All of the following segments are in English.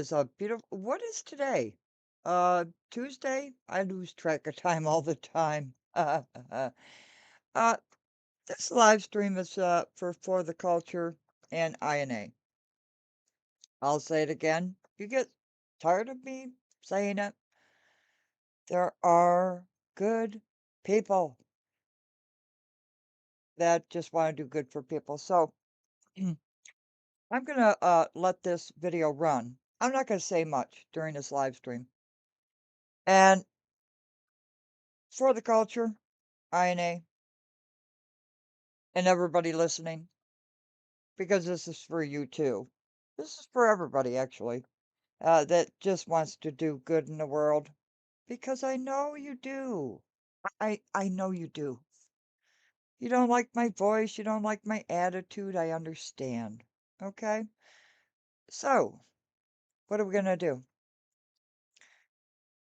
It's a beautiful what is today? Tuesday? I lose track of time all the time. Uh, this live stream is, for the culture and INA. I'll say it again. You get tired of me saying it? There are good people that just wanna do good for people. So, I'm gonna, let this video run. I'm not gonna say much during this live stream. And for the culture, INA, and everybody listening, because this is for you too. This is for everybody, actually, that just wants to do good in the world, because I know you do. I know you do. You don't like my voice, you don't like my attitude, I understand. Okay? So, what are we gonna do?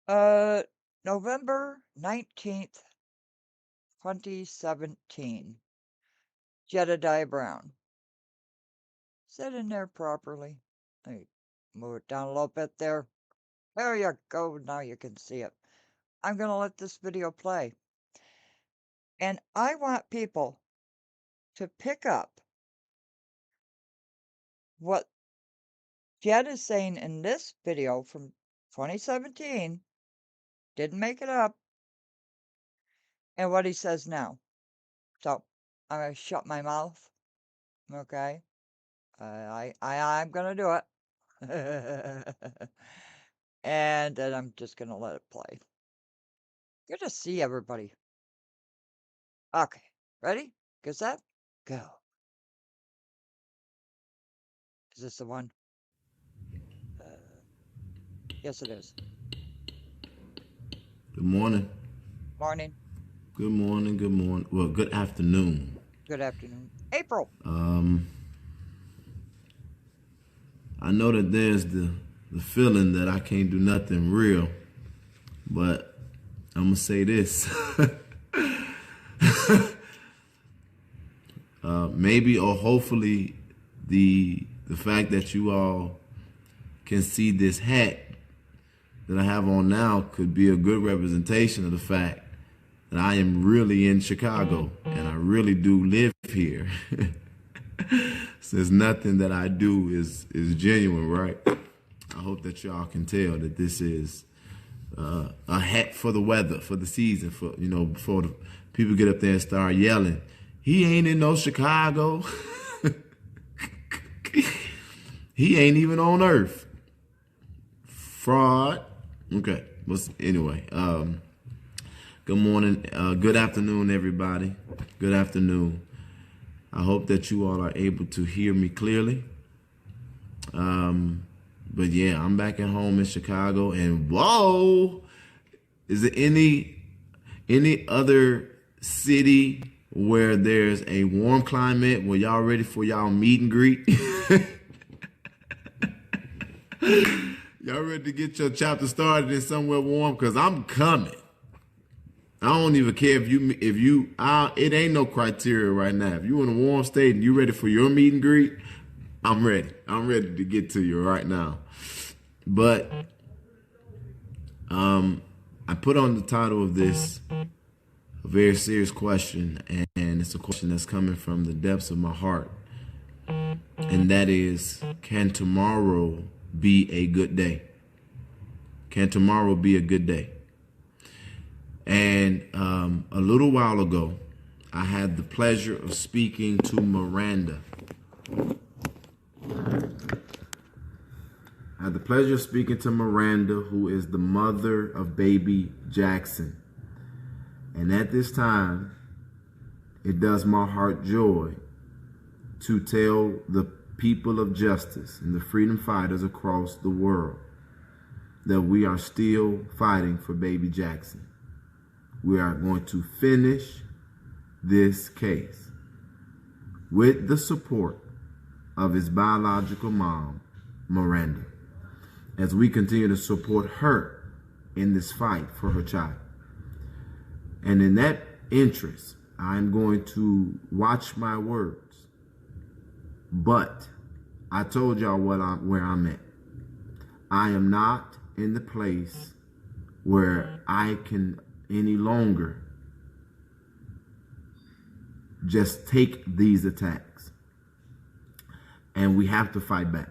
Uh, November 19th, 2017. Jedediah Brown. Is that in there properly? Let me move it down a little bit there. There you go. Now you can see it. I'm going to let this video play. And I want people to pick up what Jed is saying in this video from 2017. Didn't make it up. And what he says now. So I'm going to shut my mouth. Okay. I'm going to do it. And then I'm just going to let it play. Good to see everybody. Okay. Ready? Get set? Go. Is this the one? Uh, yes, it is. Good morning. Morning. Good morning. Good morning. Well, good afternoon. Good afternoon. April. I know that there's the feeling that I can't do nothing real, but I'm gonna say this. Maybe or hopefully the fact that you all can see this hat that I have on now could be a good representation of the fact that I am really in Chicago and I really do live here. Since nothing that I do is genuine, right? I hope that y'all can tell that this is a hat for the weather, for the season, for before the people get up there and start yelling, he ain't in no Chicago. He ain't even on Earth. Fraud. Okay. Anyway, good morning, good afternoon, everybody. Good afternoon. I hope that you all are able to hear me clearly. But yeah, I'm back at home in Chicago, and whoa, is there any other city where there's a warm climate where y'all ready for y'all meet and greet? Y'all ready to get your chapter started in somewhere warm? Cause I'm coming. I don't even care if you it ain't no criteria right now. If you in a warm state and you ready for your meet and greet, I'm ready. I'm ready to get to you right now. But I put on the title of this a very serious question, and it's a question that's coming from the depths of my heart. And that is, can tomorrow be a good day? Can tomorrow be a good day? And a little while ago, I had the pleasure of speaking to Miranda. I had the pleasure of speaking to Miranda, who is the mother of baby Jackson. And at this time, it does my heart joy to tell the people of justice and the freedom fighters across the world that we are still fighting for baby Jackson. We are going to finish this case with the support of his biological mom, Miranda, as we continue to support her in this fight for her child. And in that interest, I'm going to watch my words. But I told y'all where I'm at. I am not in the place where I can any longer just take these attacks. And we have to fight back.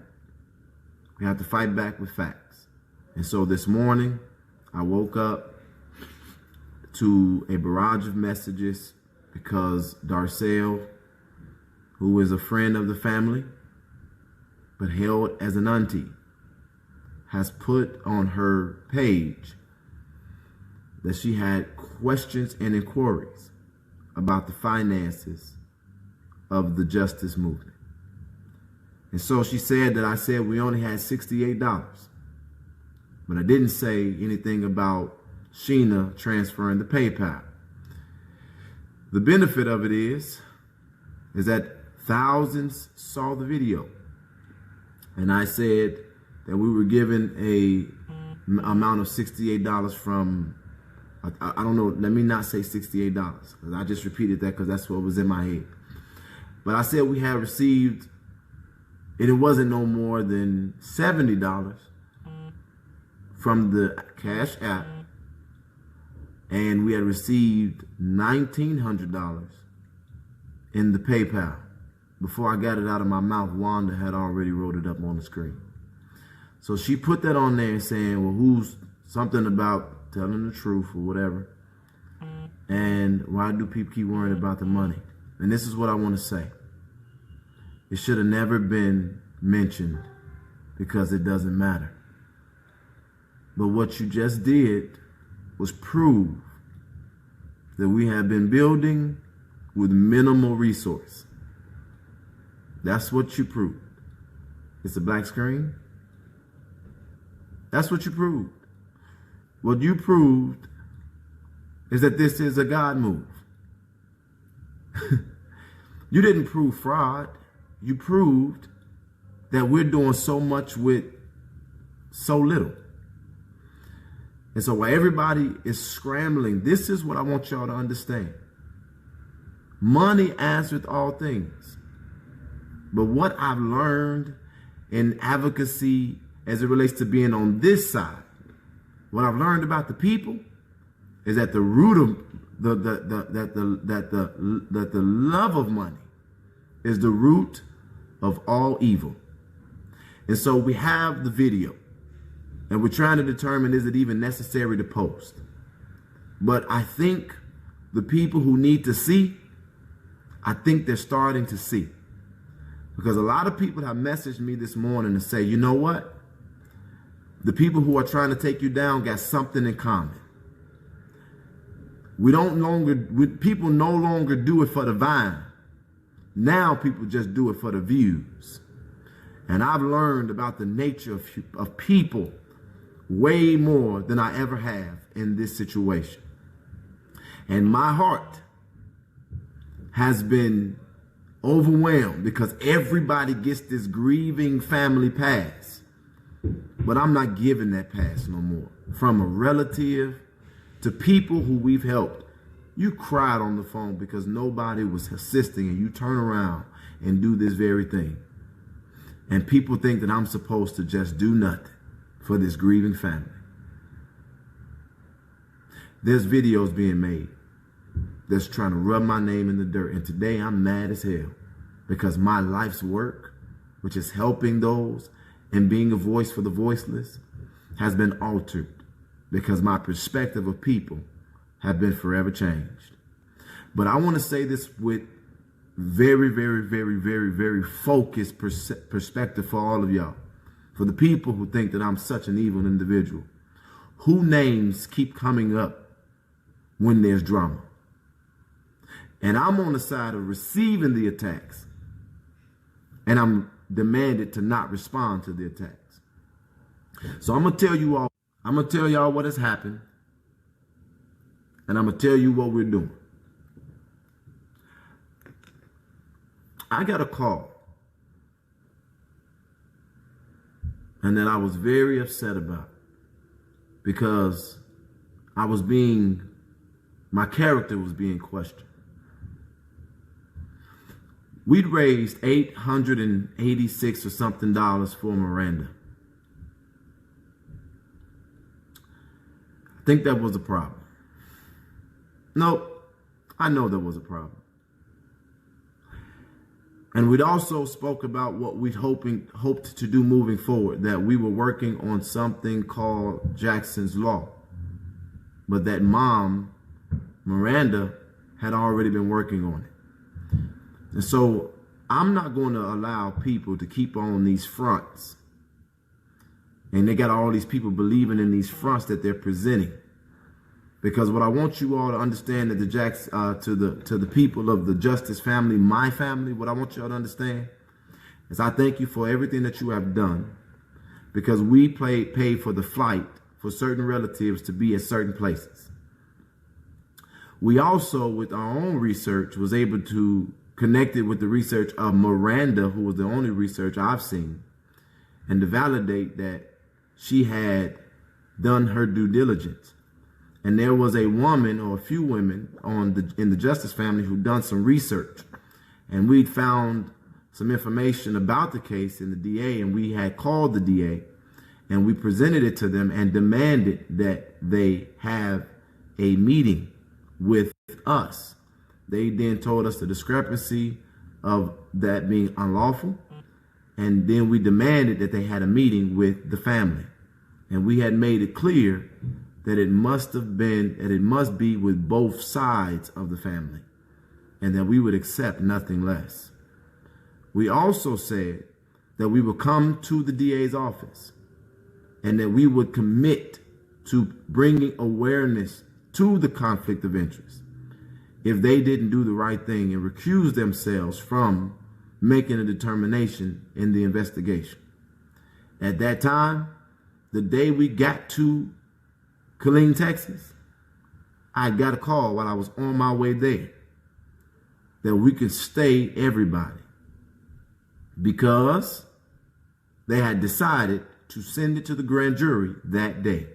We have to fight back with facts. And so this morning, I woke up to a barrage of messages because Darcel, who is a friend of the family, but held as an auntie, has put on her page that she had questions and inquiries about the finances of the justice movement. And so she said that I said we only had $68, but I didn't say anything about Sheena transferring the PayPal. The benefit of it is that thousands saw the video. And I said that we were given a amount of $68 from, I don't know, let me not say $68, because I just repeated that because that's what was in my head. But I said we had received, and it wasn't no more than $70 from the Cash App, and we had received $1,900 in the PayPal. Before I got it out of my mouth, Wanda had already wrote it up on the screen. So she put that on there saying, well, who's something about telling the truth or whatever. And why do people keep worrying about the money? And this is what I want to say. It should have never been mentioned because it doesn't matter. But what you just did was prove that we have been building with minimal resource. That's what you proved. It's a black screen. That's what you proved. What you proved is that this is a God move. You didn't prove fraud. You proved that we're doing so much with so little. And so while everybody is scrambling, this is what I want y'all to understand. Money answereth all things. But what I've learned in advocacy as it relates to being on this side, what I've learned about the people is that the root of the love of money is the root of all evil. And so we have the video, and we're trying to determine, is it even necessary to post? But I think the people who need to see, I think they're starting to see. Because a lot of people have messaged me this morning to say, you know what? The people who are trying to take you down got something in common. People no longer do it for the vine. Now people just do it for the views. And I've learned about the nature of people way more than I ever have in this situation. And my heart has been overwhelmed because everybody gets this grieving family pass. But I'm not giving that pass no more. From a relative to people who we've helped. You cried on the phone because nobody was assisting, and you turn around and do this very thing. And people think that I'm supposed to just do nothing for this grieving family. There's videos being made that's trying to rub my name in the dirt. And today I'm mad as hell because my life's work, which is helping those and being a voice for the voiceless, has been altered because my perspective of people have been forever changed. But I want to say this with very, very, very, very, very focused perspective for all of y'all. For the people who think that I'm such an evil individual. Who names keep coming up when there's drama? And I'm on the side of receiving the attacks. And I'm demanded to not respond to the attacks. So I'm going to tell you all, I'm going to tell y'all what has happened. And I'm going to tell you what we're doing. I got a call. And that I was very upset about. Because my character was being questioned. We'd raised $886 or something for Miranda. think that was a problem. Nope, I know there was a problem. And we'd also spoke about what we'd hoped to do moving forward, that we were working on something called Jackson's Law. But that mom, Miranda, had already been working on it. And so I'm not going to allow people to keep on these fronts. And they got all these people believing in these fronts that they're presenting. Because what I want you all to understand that to the people of the Justice family, my family, what I want y'all to understand is I thank you for everything that you have done, because we paid for the flight for certain relatives to be at certain places. We also, with our own research, was able to connect it with the research of Miranda, who was the only research I've seen, and to validate that she had done her due diligence. And there was a woman or a few women in the Justice family who'd done some research. And we'd found some information about the case in the DA, and we had called the DA and we presented it to them and demanded that they have a meeting with us. They then told us the discrepancy of that being unlawful. And then we demanded that they had a meeting with the family. And we had made it clear that it must be with both sides of the family, and that we would accept nothing less. We also said that we would come to the DA's office and that we would commit to bringing awareness to the conflict of interest if they didn't do the right thing and recuse themselves from making a determination in the investigation. At that time, the day we got to Killeen, Texas, I got a call while I was on my way there that we could stay everybody, because they had decided to send it to the grand jury that day.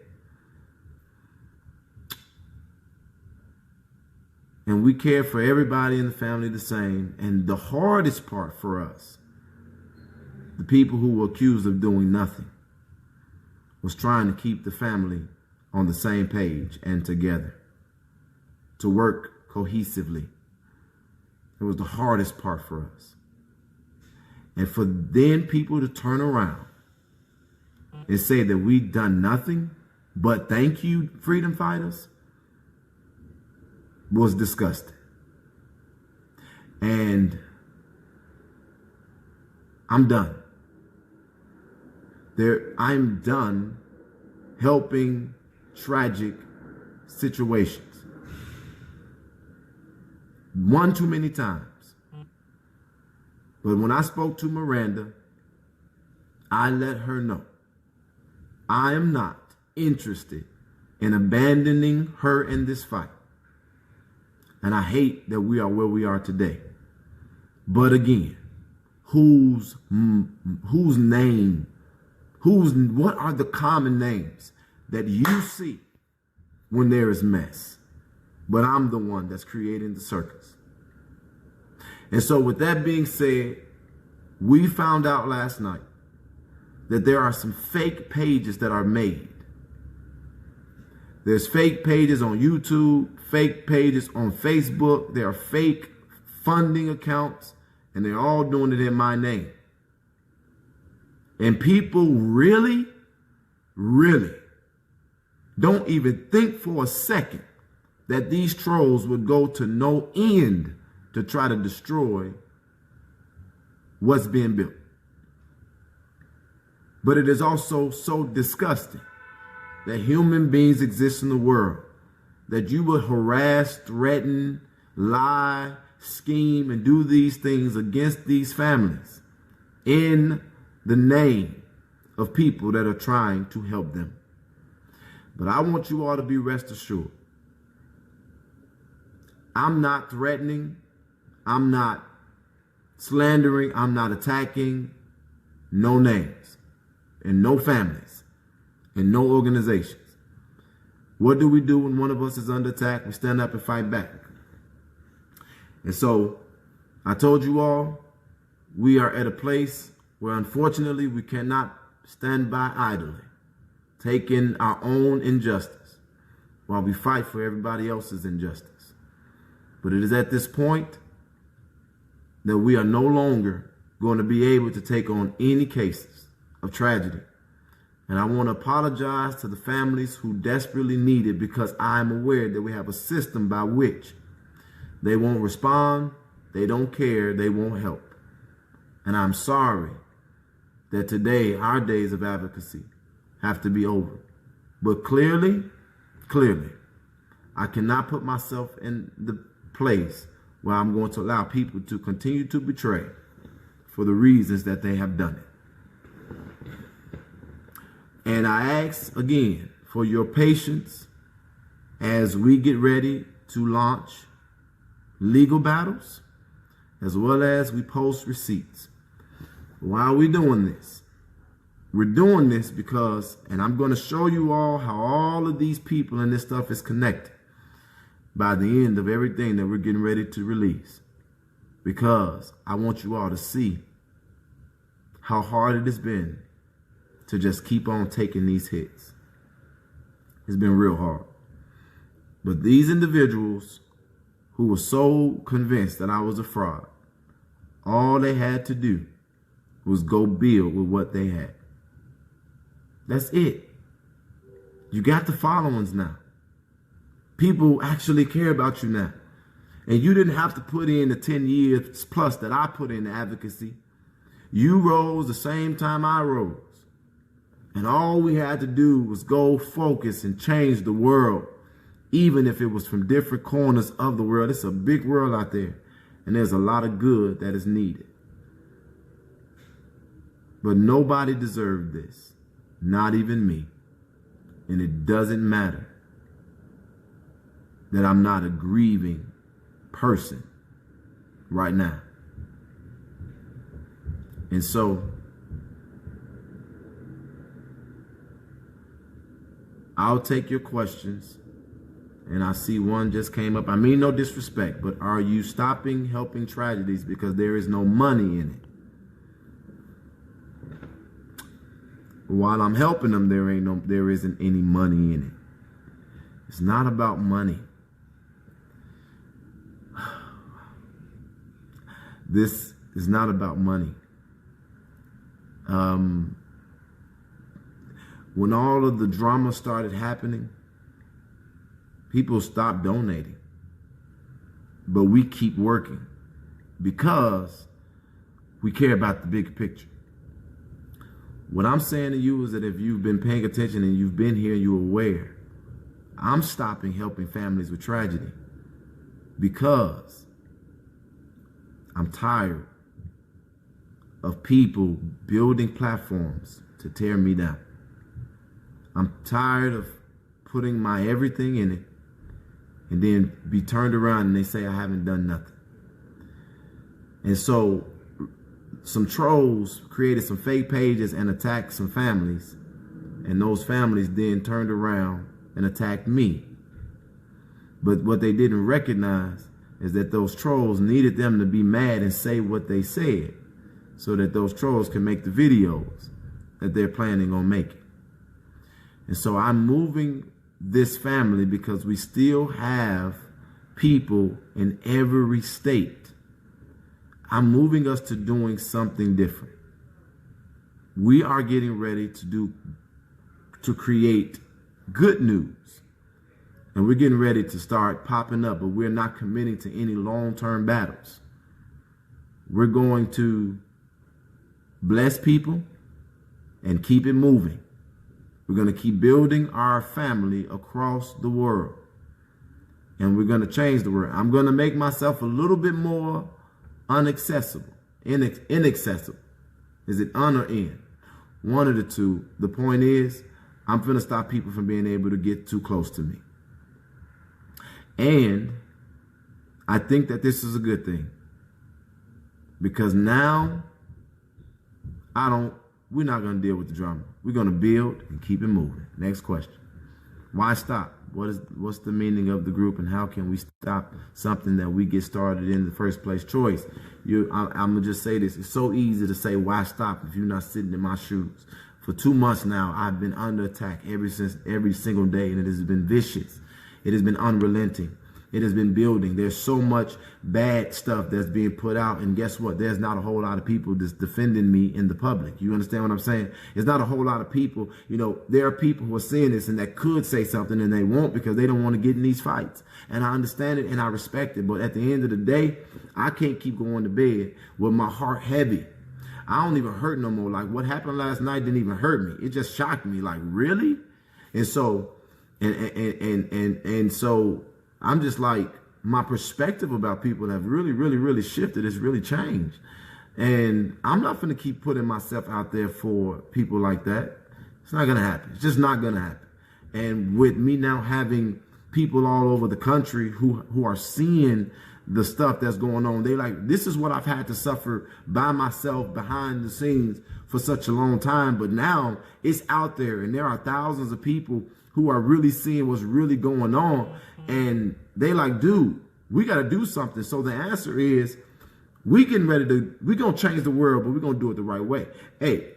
And we care for everybody in the family the same. And the hardest part for us, the people who were accused of doing nothing, was trying to keep the family on the same page and together, to work cohesively. It was the hardest part for us. And for then people to turn around and say that we've done nothing but thank you, freedom fighters, was disgusting. And I'm done. I'm done helping tragic situations. One too many times. But when I spoke to Miranda, I let her know I am not interested in abandoning her in this fight. And I hate that we are where we are today. But again, what are the common names that you see when there is mess? But I'm the one that's creating the circus. And so with that being said, we found out last night that there are some fake pages that are made. There's fake pages on YouTube, fake pages on Facebook. There are fake funding accounts, and they're all doing it in my name. And people really don't even think for a second that these trolls would go to no end to try to destroy what's being built. But it is also so disgusting that human beings exist in the world, that you would harass, threaten, lie, scheme, and do these things against these families in the name of people that are trying to help them. But I want you all to be rest assured. I'm not threatening. I'm not slandering. I'm not attacking no names and no families and no organizations. What do we do when one of us is under attack? We stand up and fight back. And so I told you all, we are at a place where unfortunately we cannot stand by idly, taking our own injustice. while we fight for everybody else's injustice. But it is at this point that we are no longer going to be able to take on any cases of tragedy. And I want to apologize to the families who desperately need it, because I am aware that we have a system by which they won't respond, they don't care, they won't help. And I'm sorry that today our days of advocacy have to be over. But clearly, I cannot put myself in the place where I'm going to allow people to continue to betray for the reasons that they have done it. And I ask again for your patience as we get ready to launch legal battles, as well as we post receipts. Why are we doing this? We're doing this because, and I'm going to show you all how all of these people and this stuff is connected by the end of everything that we're getting ready to release. Because I want you all to see how hard it has been to just keep on taking these hits. It's been real hard. But these individuals who were so convinced that I was a fraud, all they had to do was go build with what they had. That's it. You got the followings now. People actually care about you now. And you didn't have to put in the 10 years plus that I put in advocacy. You rose the same time I rose. And all we had to do was go focus and change the world, even if it was from different corners of the world. It's a big world out there, and there's a lot of good that is needed. But nobody deserved this, not even me. And it doesn't matter that I'm not a grieving person right now. And so I'll take your questions. And I see one just came up. I mean no disrespect, but are you stopping helping tragedies because there is no money in it? While I'm helping them, there isn't any money in it. It's not about money. This is not about money. When all of the drama started happening, people stopped donating. But we keep working because we care about the big picture. What I'm saying to you is that if you've been paying attention and you've been here and you're aware, I'm stopping helping families with tragedy because I'm tired of people building platforms to tear me down. I'm tired of putting my everything in it and then be turned around and they say I haven't done nothing. And so some trolls created some fake pages and attacked some families, and those families then turned around and attacked me. But what they didn't recognize is that those trolls needed them to be mad and say what they said so that those trolls can make the videos that they're planning on making. And so I'm moving this family because we still have people in every state. I'm moving us to doing something different. We are getting ready to create good news. And we're getting ready to start popping up, but we're not committing to any long-term battles. We're going to bless people and keep it moving. We're going to keep building our family across the world. And we're going to change the world. I'm going to make myself a little bit more inaccessible. Is it un or in? One of the two. The point is, I'm going to stop people from being able to get too close to me. And I think that this is a good thing. Because now, we're not going to deal with the drama. We're going to build and keep it moving. Next question. Why stop? What's the meaning of the group, and how can we stop something that we get started in the first place? Choice. I'm going to just say this. It's so easy to say, why stop if you're not sitting in my shoes? For 2 months now, I've been under attack every single day, and it has been vicious. It has been unrelenting. It has been building. There's so much bad stuff that's being put out. And guess what? There's not a whole lot of people that's defending me in the public. You understand what I'm saying? There's not a whole lot of people. You know, there are people who are seeing this and that could say something and they won't because they don't want to get in these fights. And I understand it and I respect it. But at the end of the day, I can't keep going to bed with my heart heavy. I don't even hurt no more. Like what happened last night didn't even hurt me. It just shocked me. Like, really? And so, and so I'm just like, my perspective about people have really shifted. It's really changed. And I'm not going to keep putting myself out there for people like that. It's not going to happen. It's just not going to happen. And with me now having people all over the country who are seeing the stuff that's going on, they like, this is what I've had to suffer by myself behind the scenes for such a long time. But now it's out there and there are thousands of people who are really seeing what's really going on. And they like, dude, we got to do something. So the answer is we're going to change the world, but we're going to do it the right way. Hey,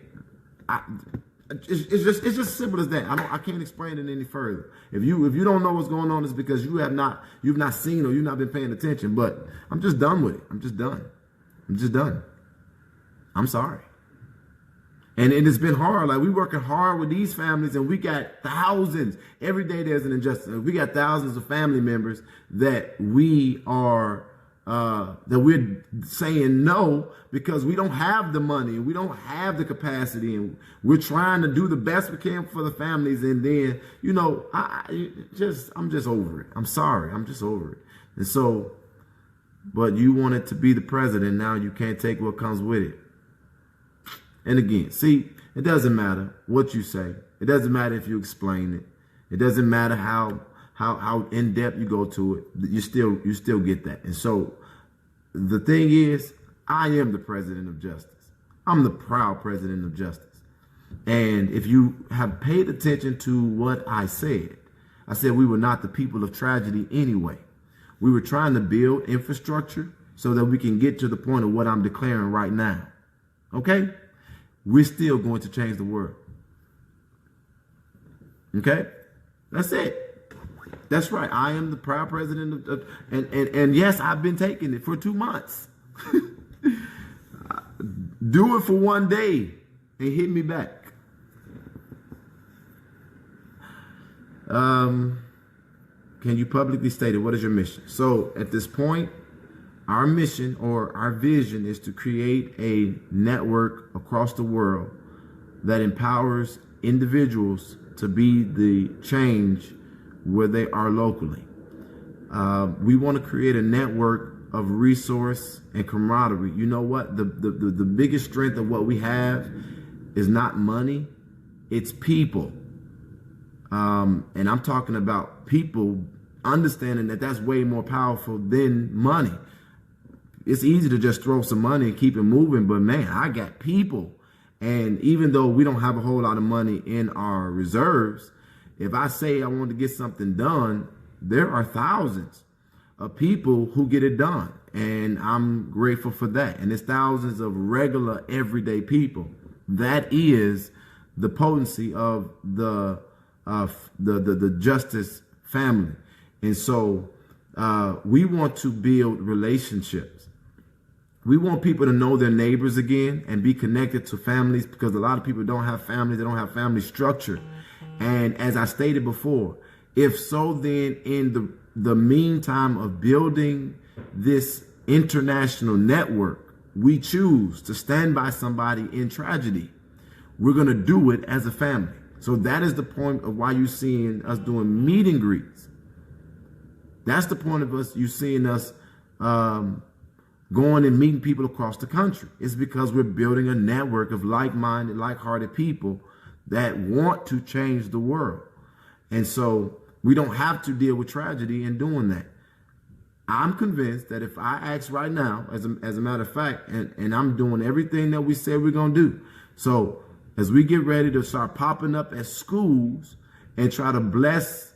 it's just simple as that. I can't explain it any further. If you don't know what's going on, it's because you've not seen or you've not been paying attention. But I'm just done with it. I'm just done. I'm sorry. And it has been hard. Like, we're working hard with these families, and we got thousands. Every day there's an injustice. We got thousands of family members that we're saying no because we don't have the money and we don't have the capacity, and we're trying to do the best we can for the families. And then, you know, I'm just over it. I'm sorry. I'm just over it. And so, but you wanted to be the president. Now you can't take what comes with it. And again, see, it doesn't matter what you say. It doesn't matter if you explain it. It doesn't matter how in depth you go to it. You still get that. And so the thing is, I am the president of justice. I'm the proud president of justice. And if you have paid attention to what I said we were not the people of tragedy anyway. We were trying to build infrastructure so that we can get to the point of what I'm declaring right now. Okay? We're still going to change the world. Okay? That's it. That's right. I am the proud president of and yes, I've been taking it for 2 months. Do it for one day and hit me back. Can you publicly state it? What is your mission? So at this point, our mission or our vision is to create a network across the world that empowers individuals to be the change where they are locally. We want to create a network of resource and camaraderie. You know what? The biggest strength of what we have is not money, it's people. And I'm talking about people understanding that that's way more powerful than money. It's easy to just throw some money and keep it moving, but man, I got people. And even though we don't have a whole lot of money in our reserves, if I say I want to get something done, there are thousands of people who get it done. And I'm grateful for that. And it's thousands of regular, everyday people. That is the potency of the justice family. And so we want to build relationships. We want people to know their neighbors again and be connected to families, because a lot of people don't have families. They don't have family structure. And as I stated before, if so, then in the meantime of building this international network, we choose to stand by somebody in tragedy. We're going to do it as a family. So that is the point of why you're seeing us doing meet and greets. That's the point of you seeing us going and meeting people across the country. It's because we're building a network of like-minded, like-hearted people that want to change the world. And so we don't have to deal with tragedy in doing that. I'm convinced that if I ask right now, as a matter of fact, and I'm doing everything that we said we're going to do. So as we get ready to start popping up at schools and try to bless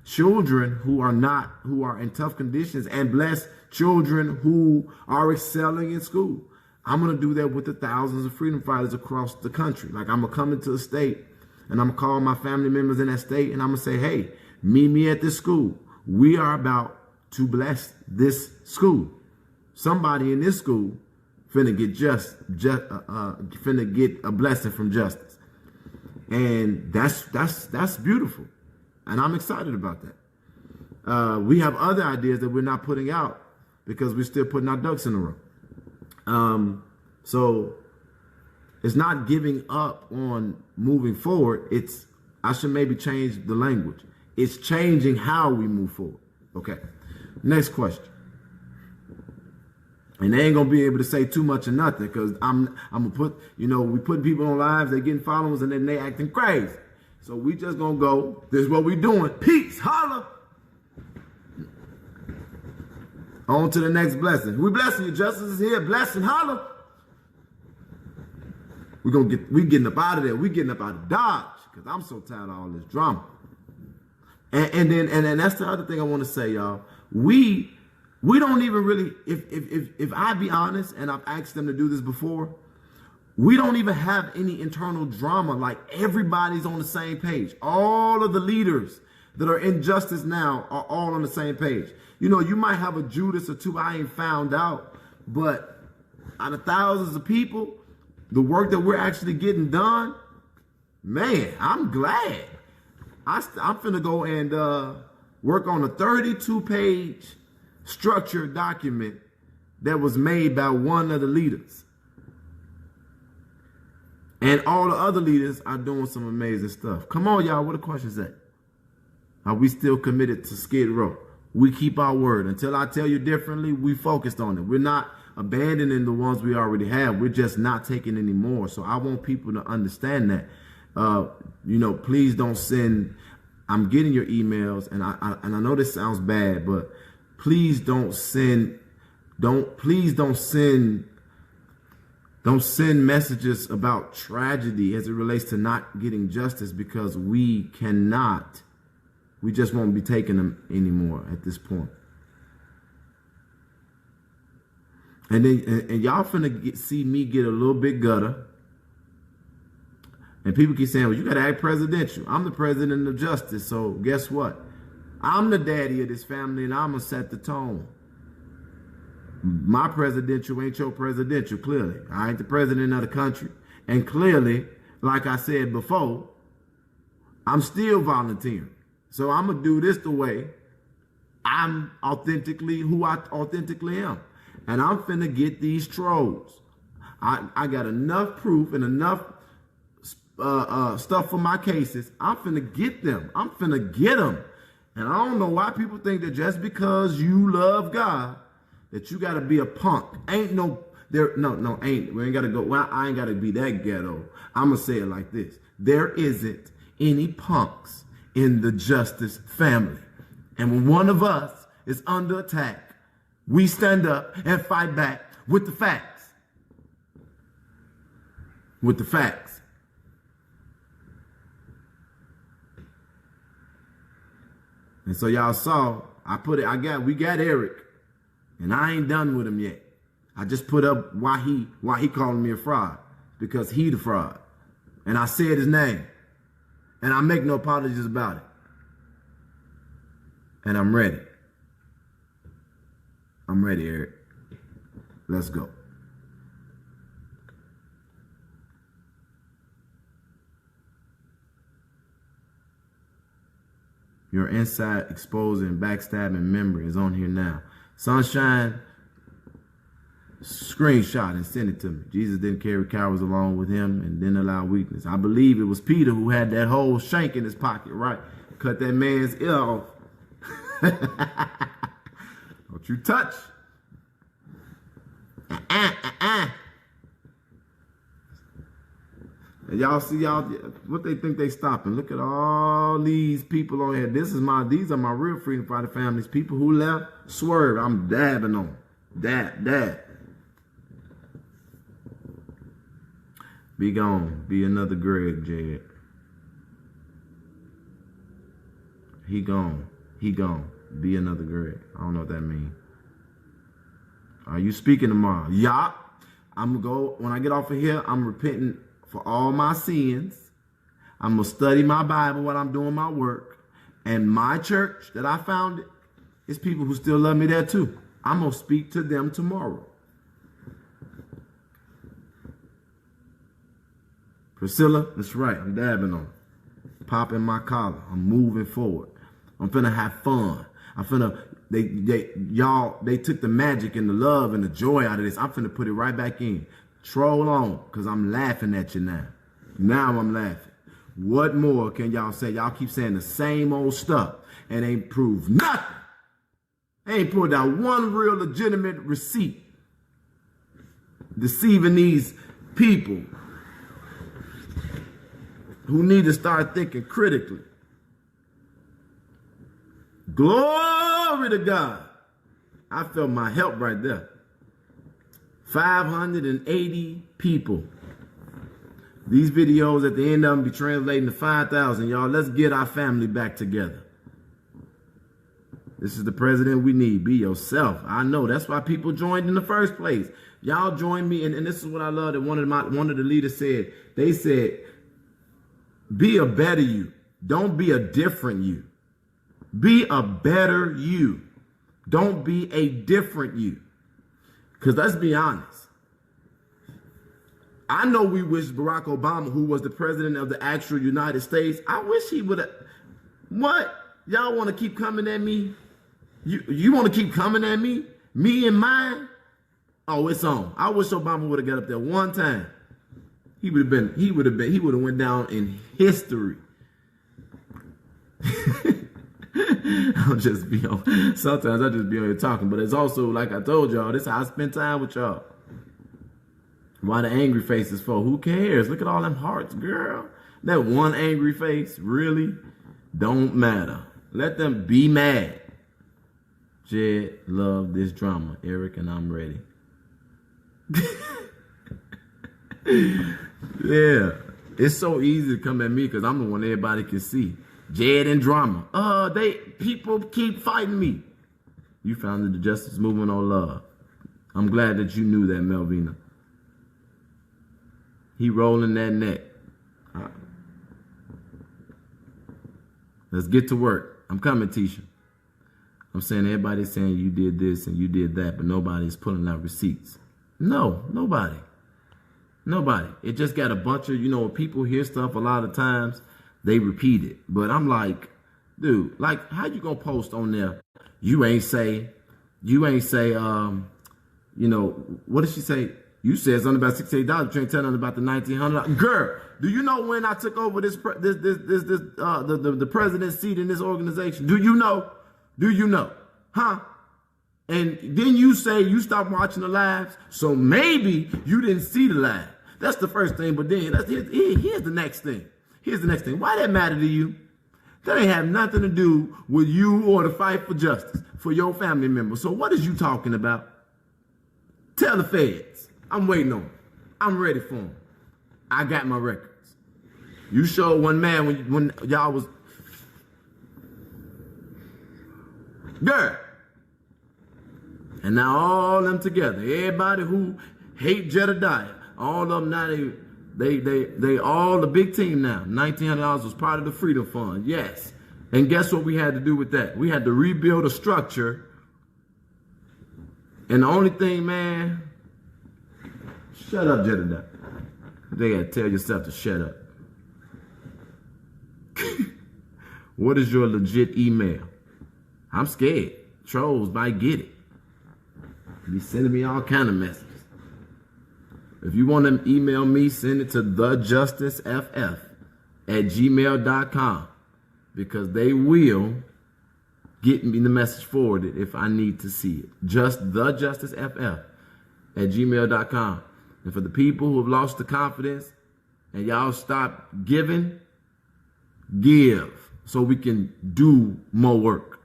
children who are in tough conditions and bless children who are excelling in school, I'm going to do that with the thousands of freedom fighters across the country. Like, I'm going to come into a state and I'm going to call my family members in that state and I'm going to say, hey, Meet me at this school. We are about to bless this school. Somebody in this school finna get a blessing from justice. And that's beautiful. And I'm excited about that. We have other ideas that we're not putting out because we're still putting our ducks in a row. So it's not giving up on moving forward. I should maybe change the language. It's changing how we move forward. Okay. Next question. And they ain't gonna be able to say too much or nothing because I'm gonna put, we put people on lives, they getting followers, and then they acting crazy. So we just gonna go, this is what we doing. Peace, holla. On to the next blessing. We blessing you, justice is here, blessing, holla. We getting up out of there. We getting up out of Dodge because I'm so tired of all this drama. And then that's the other thing I want to say, y'all. We don't even really, if I be honest, and I've asked them to do this before, we don't even have any internal drama. Like everybody's on the same page. All of the leaders that are in justice now are all on the same page. You might have a Judas or two I ain't found out, but out of thousands of people, the work that we're actually getting done, man, I'm glad. I'm finna go and work on a 32-page structured document that was made by one of the leaders. And all the other leaders are doing some amazing stuff. Come on, y'all, where the questions at? Are we still committed to Skid Row? We keep our word. Until I tell you differently, we focused on it. We're not abandoning the ones we already have. We're just not taking any more. So I want people to understand that. Please don't send. I'm getting your emails, and I know this sounds bad, but please don't send. Don't send messages about tragedy as it relates to not getting justice, because we cannot. We just won't be taking them anymore at this point. And then y'all finna see me get a little bit gutter. And people keep saying, well, you got to act presidential. I'm the president of justice. So guess what? I'm the daddy of this family, and I'm going to set the tone. My presidential ain't your presidential, clearly. I ain't the president of the country. And clearly, like I said before, I'm still volunteering. So I'm going to do this the way I'm authentically who I authentically am. And I'm finna get these trolls. I got enough proof and enough stuff for my cases. I'm finna get them. I'm finna get them. And I don't know why people think that just because you love God, that you got to be a punk. Ain't. We ain't got to go. Well, I ain't got to be that ghetto. I'm going to say it like this. There isn't any punks in the justice family. And when one of us is under attack, we stand up and fight back with the facts. With the facts. And so y'all saw, we got Eric, and I ain't done with him yet. I just put up why he calling me a fraud, because he the fraud. And I said his name. And I make no apologies about it. And I'm ready. I'm ready, Eric. Let's go. Your inside exposing, backstabbing memory is on here now. Sunshine, screenshot and send it to me. Jesus didn't carry cowards along with him and didn't allow weakness. I believe it was Peter who had that whole shank in his pocket, right? Cut that man's ear off. Don't you touch. And y'all see what they think they stopping. Look at all these people on here. These are my real Freedom Fighter families. People who left, swerve. I'm dabbing on them. Dab. Be gone. Be another Greg, Jed. He gone. Be another Greg. I don't know what that means. Are you speaking tomorrow? Yeah. I'm going to go, when I get off of here, I'm repenting for all my sins. I'm going to study my Bible while I'm doing my work. And my church that I founded is people who still love me there too. I'm going to speak to them tomorrow. Priscilla, that's right. I'm dabbing on it. Popping my collar. I'm moving forward. I'm finna have fun. I'm finna, they took the magic and the love and the joy out of this. I'm finna put it right back in. Troll on, because I'm laughing at you now. Now I'm laughing. What more can y'all say? Y'all keep saying the same old stuff and ain't proved nothing. Ain't pulled out one real legitimate receipt. Deceiving these people who need to start thinking critically. Glory to God. I felt my help right there. 580 people. These videos at the end of them be translating to 5,000. Y'all, let's get our family back together. This is the president we need. Be yourself. I know. That's why people joined in the first place. Y'all joined me, and this is what I love that one of the leaders said. They said, be a better you. Don't be a different you. Be a better you. Don't be a different you. Because let's be honest. I know we wish Barack Obama, who was the president of the actual United States, I wish he would have. What? Y'all want to keep coming at me? You want to keep coming at me? Me and mine? Oh, it's on. I wish Obama would have got up there one time. He would have went down in history. Sometimes I just be on here talking, but it's also, like I told y'all, this is how I spend time with y'all. Why the angry faces for? Who cares? Look at all them hearts, girl. That one angry face, really? Don't matter. Let them be mad. Jed, love this drama. Eric, and I'm ready. Yeah. It's so easy to come at me because I'm the one everybody can see. Jed and drama. People keep fighting me. You founded the Justice Movement on Love. I'm glad that you knew that, Melvina. He rolling that neck. Let's get to work. I'm coming, Tisha. I'm saying everybody's saying you did this and you did that, but nobody's pulling out receipts. No, nobody. Nobody. It just got a bunch of, when people hear stuff a lot of times, they repeat it. But I'm like, dude, like, how you gonna post on there? You ain't say, what did she say? You said something about $68, but you ain't telling nothing about the $1,900. Girl, do you know when I took over the president's seat in this organization? Do you know? Do you know? Huh? And then you say you stopped watching the lives, so maybe you didn't see the live. That's the first thing, but then here's the next thing. Here's the next thing. Why that matter to you? That ain't have nothing to do with you or the fight for justice for your family members. So what is you talking about? Tell the feds. I'm waiting on them. I'm ready for them. I got my records. You showed one man when y'all was... Girl. And now all them together, everybody who hate Jedediah, all of them now, they all the big team now. $1,900 was part of the Freedom Fund, yes. And guess what we had to do with that? We had to rebuild a structure. And the only thing, man, shut up, Jedediah. They gotta tell yourself to shut up. What is your legit email? I'm scared. Trolls might get it. Be sending me all kind of messages. If you want to email me, send it to thejusticeff@gmail.com because they will get me the message forwarded if I need to see it. Just thejusticeff@gmail.com. And for the people who have lost the confidence and y'all stop giving, give so we can do more work.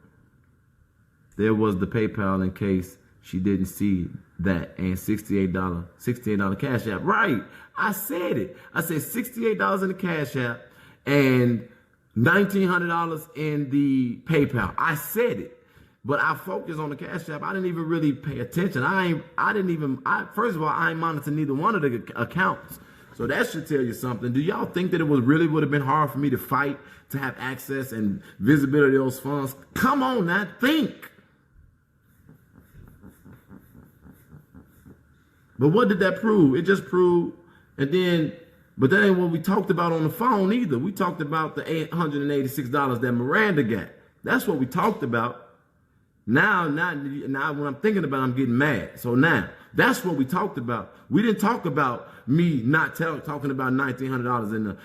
There was the PayPal in case she didn't see that, and $68 Cash App. Right. I said it. I said $68 in the Cash App and $1,900 in the PayPal. I said it. But I focused on the Cash App. I didn't even really pay attention. First of all, I ain't monitor neither one of the accounts. So that should tell you something. Do y'all think that it would have been hard for me to fight to have access and visibility of those funds? Come on now, think. But what did that prove? It just proved, but that ain't what we talked about on the phone either. We talked about the $886 that Miranda got. That's what we talked about. Now when I'm thinking about it, I'm getting mad. So now, that's what we talked about. We didn't talk about me not talking about $1,900 in the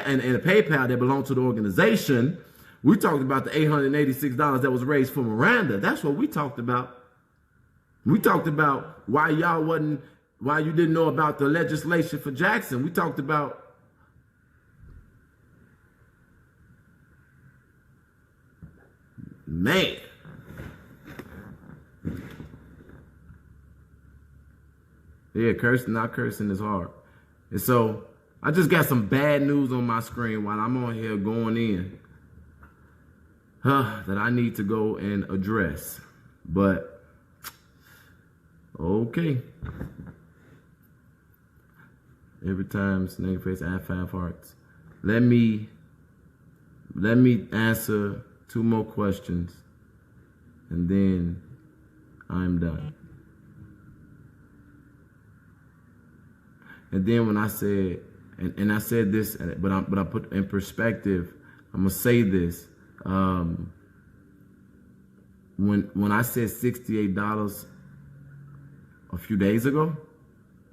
and a PayPal that belonged to the organization. We talked about the $886 that was raised for Miranda. That's what we talked about. We talked about why you didn't know about the legislation for Jackson. We talked about man. Yeah, not cursing is hard. And so I just got some bad news on my screen while I'm on here going in that I need to go and address. But okay. Every time snake face, add 5 hearts. Let me answer 2 more questions and then I'm done. And then when I said, and I said this, but I put in perspective, I'm gonna say this. When I said $68 a few days ago,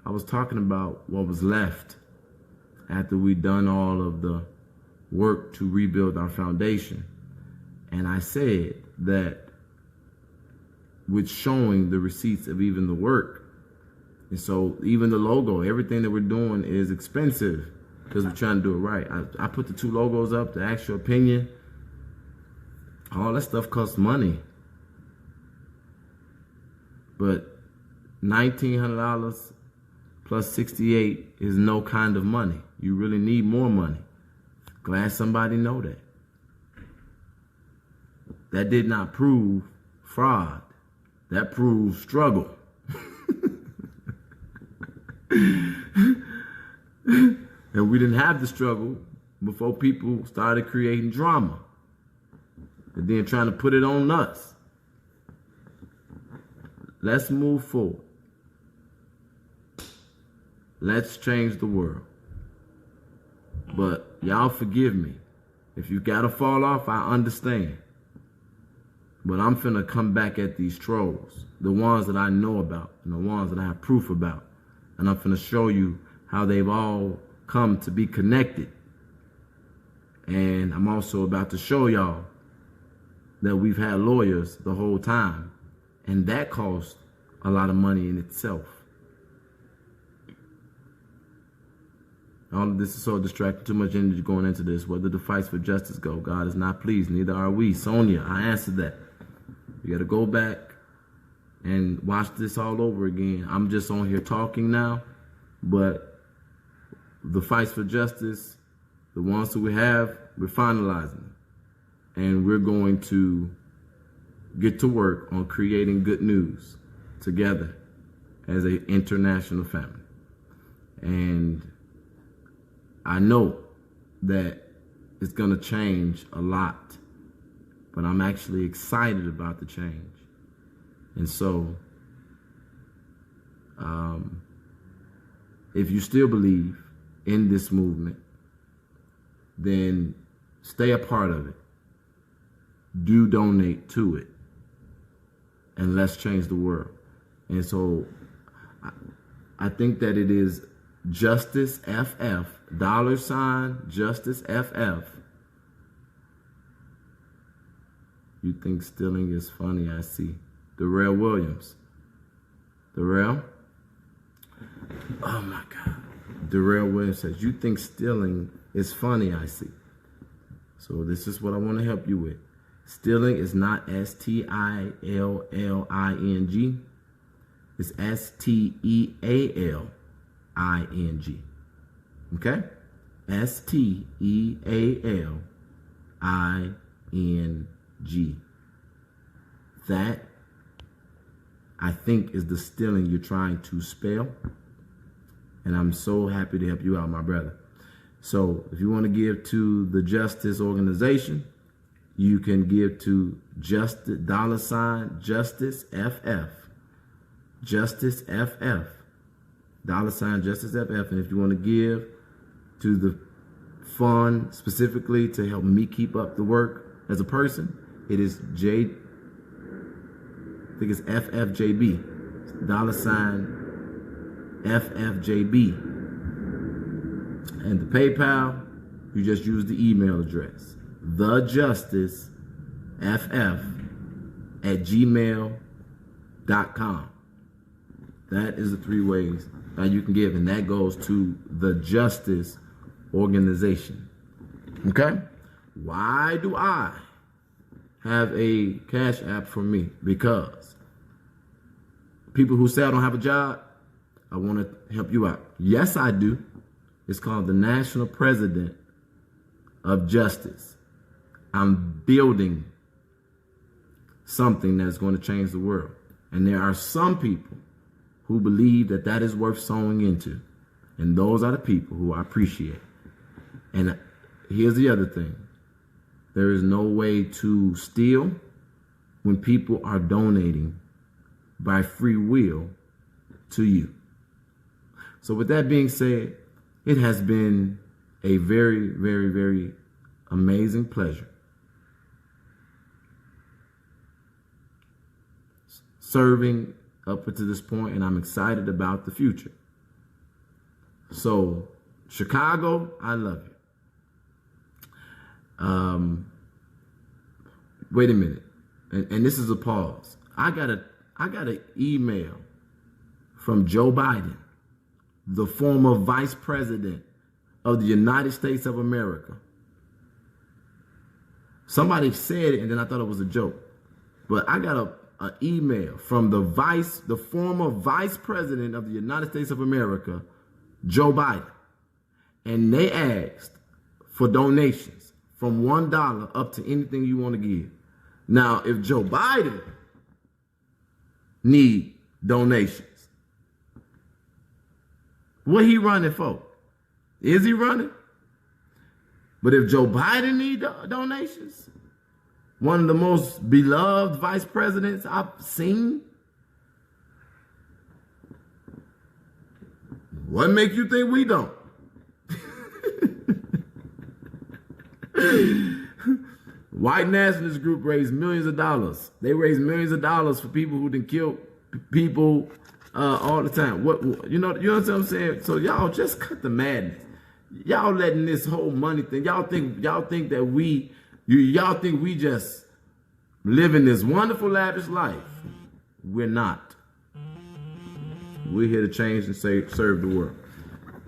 I was talking about what was left after we'd done all of the work to rebuild our foundation. And I said that with showing the receipts of even the work. And so even the logo, everything that we're doing is expensive because we're trying to do it right. I put the 2 logos up, the actual opinion. All that stuff costs money. But $1,900 plus 68 is no kind of money. You really need more money. Glad somebody know that. That did not prove fraud. That proves struggle. And we didn't have the struggle before people started creating drama and then trying to put it on us. Let's move forward. Let's change the world. But y'all forgive me. If you gotta fall off, I understand. But I'm finna come back at these trolls, the ones that I know about and the ones that I have proof about. And I'm finna show you how they've all come to be connected. And I'm also about to show y'all that we've had lawyers the whole time. And that costs a lot of money in itself. All of this is so distracting, too much energy going into this. Where did the fights for justice go? God is not pleased, neither are we. Sonia, I answered that. You gotta go back and watch this all over again. I'm just on here talking now, but the fights for justice, the ones that we have, we're finalizing. And we're going to get to work on creating good news together as an international family. And I know that it's going to change a lot, but I'm actually excited about the change. And so, if you still believe in this movement, then stay a part of it. Do donate to it. And let's change the world. And so, I think that it is Justice FF, $ Justice FF. You think stealing is funny, I see. Darrell Williams. Darrell? Oh my God. Darrell Williams says, you think stealing is funny, I see. So this is what I want to help you with. Stealing is not STILLING. It's STEALING. Okay? STEALING. That, I think, is the stealing you're trying to spell. And I'm so happy to help you out, my brother. So if you want to give to the Justice Organization, you can give to Justice Justice FF. Justice FF. Justice FF. And if you want to give to the fund specifically to help me keep up the work as a person, it is I think it's FFJB. $FFJB. And the PayPal, you just use the email address, thejusticeff@gmail.com. That is the 3 ways that you can give, and that goes to the Justice Organization. Okay? Why do I have a Cash App for me? Because people who say I don't have a job, I want to help you out. Yes, I do. It's called the National President of Justice. I'm building something that's going to change the world. And there are some people who believe that that is worth sowing into. And those are the people who I appreciate. And here's the other thing. There is no way to steal when people are donating by free will to you. So with that being said, it has been a very, very, very amazing pleasure serving up to this point, and I'm excited about the future. So, Chicago, I love you. Wait a minute, and this is a pause. I got an email from Joe Biden, the former Vice President of the United States of America. Somebody said it, and then I thought it was a joke. But I got an email from the former Vice President of the United States of America, Joe Biden. And they asked for donations from $1 up to anything you want to give. Now, if Joe Biden need donations, what he running for? Is he running? But if Joe Biden need donations, one of the most beloved vice presidents I've seen, what make you think we don't? White nationalist group raised millions of dollars. They raise millions of dollars for people who didn't kill people all the time. You know what I'm saying? So y'all just cut the madness. Y'all letting this whole money thing. Y'all think that we just living this wonderful lavish life. We're not. We're here to change and serve the world.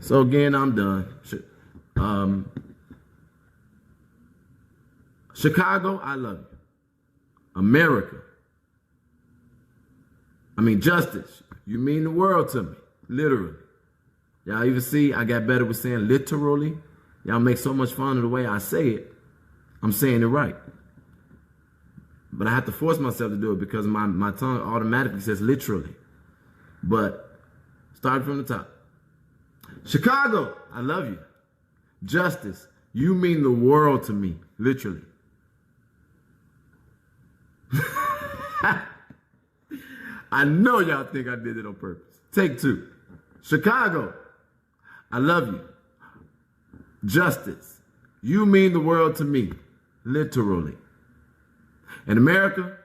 So again, I'm done. Chicago, I love you. America. Justice. You mean the world to me. Literally. Y'all even see I got better with saying literally. Y'all make so much fun of the way I say it. I'm saying it right. But I have to force myself to do it because my tongue automatically says literally. But start from the top. Chicago, I love you. Justice, you mean the world to me. Literally. I know y'all think I did it on purpose. Take 2. Chicago, I love you. Justice, you mean the world to me. Literally. In America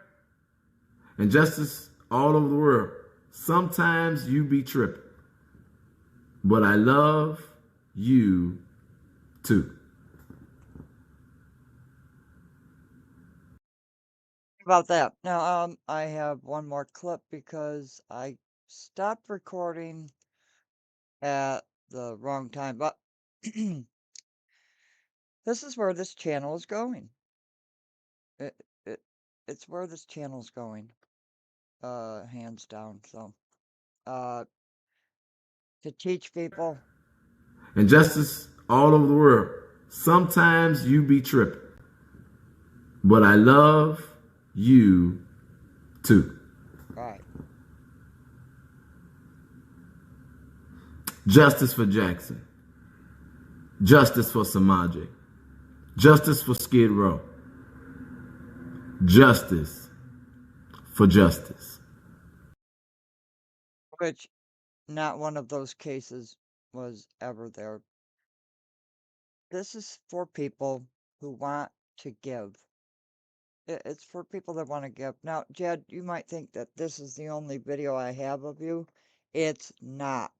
and justice all over the world, sometimes you be tripping. But I love you too. About that. Now, I have one more clip because I stopped recording at the wrong time, but this is where this channel is going. It's where this channel is going, hands down. So, to teach people. And justice all over the world. Sometimes you be tripping. But I love you too. Right. Justice for Jackson. Justice for Samaje. Justice for Skid Row. Justice for justice. Which not one of those cases was ever there. This is for people who want to give. It's for people that want to give. Now, Jed, you might think that this is the only video I have of you. It's not.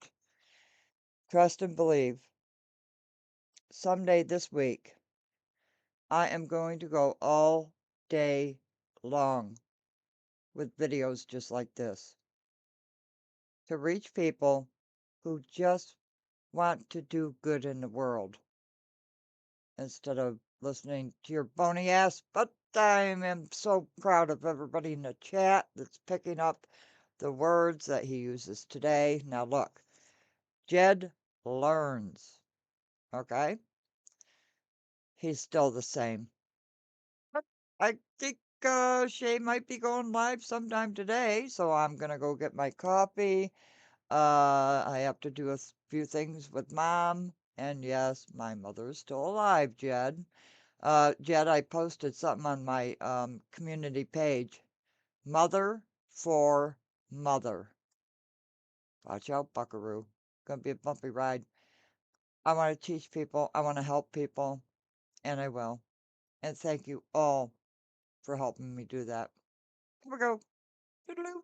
Trust and believe. Someday this week, I am going to go all day long with videos just like this to reach people who just want to do good in the world instead of listening to your bony ass. But I am so proud of everybody in the chat that's picking up the words that he uses today. Now, look, Jed learns, okay? He's still the same. But I think Shay might be going live sometime today, so I'm gonna go get my coffee. I have to do a few things with mom, and yes, my mother is still alive, Jed. Jed, I posted something on my community page. Mother for mother. Watch out, buckaroo. Gonna be a bumpy ride. I want to teach people, I want to help people, and I will. And thank you all for helping me do that. Here we go. Toodaloo.